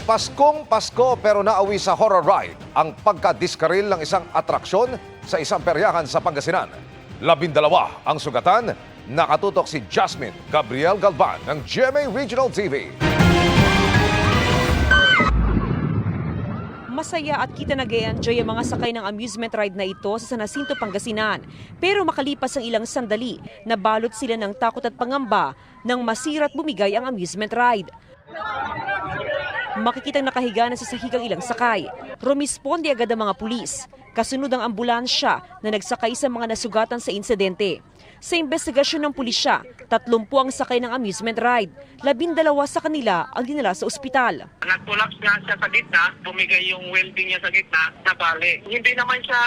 Paskong Pasko pero naawi sa horror ride ang pagkadiskaril ng isang atraksyon sa isang peryahan sa Pangasinan. 12 ang sugatan, nakatutok si Jasmine Gabriel Galvan ng GMA Regional TV. Masaya at kita nag-e-enjoy ang mga sakay ng amusement ride na ito sa San Jacinto, Pangasinan. Pero makalipas ang ilang sandali, nabalot sila ng takot at pangamba nang masira at bumigay ang amusement ride. Makikitang nakahiga na sa sahigang ilang sakay. Rumisponde agad ang mga pulis. Kasunod ang ambulansya na nagsakay sa mga nasugatan sa insidente. Sa investigasyon ng pulisya, 30 ang sakay ng amusement ride. 12 sa kanila ang dinala sa ospital. Nag-collapse nga siya sa gitna, bumigay yung welding niya sa gitna, nabali. Hindi naman siya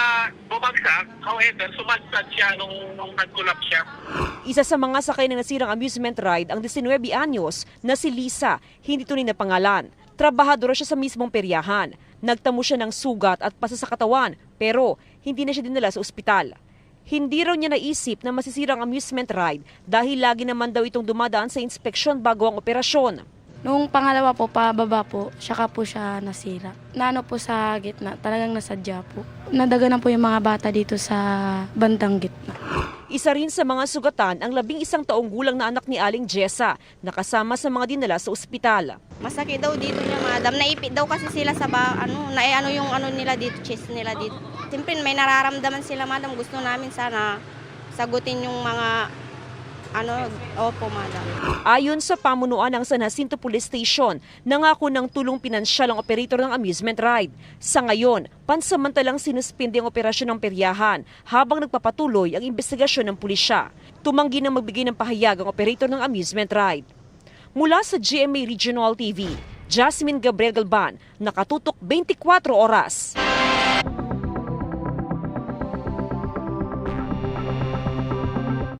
bumagsak, however, sumadsad siya nung nag-collapse siya. Isa sa mga sakay ng nasirang amusement ride ang 19 anyos na si Lisa, hindi tunay na pangalan. Trabahadora siya sa mismong peryahan. Nagtamo siya ng sugat at pasa sa katawan pero hindi na siya dinala sa ospital. Hindi raw niya naisip na masisira ang amusement ride dahil lagi naman daw itong dumadaan sa inspeksyon bago ang operasyon. Nung pangalawa po, pababa po, saka po siya nasira. Naano po sa gitna, talagang nasadya po. Nadaganan po yung mga bata dito sa bandang gitna. Isa rin sa mga sugatan ang 11 taong gulang na anak ni Aling Jessa na kasama sa mga dinala sa ospital. Masakit daw dito niya, madam. Naipit daw kasi sila sa yung nila dito, chest nila dito. Siyempre may nararamdaman sila, madam. Gusto namin sana sagutin yung mga opo, madam. Ayon sa pamunuan ng San Jacinto Police Station, nangako ng tulong pinansyal ang operator ng amusement ride. Sa ngayon, pansamantalang sinuspindi ang operasyon ng peryahan habang nagpapatuloy ang investigasyon ng pulisya. Tumanggi na magbigay ng pahayag ang operator ng amusement ride. Mula sa GMA Regional TV, Jasmine Gabriel Galvan, nakatutok 24 oras.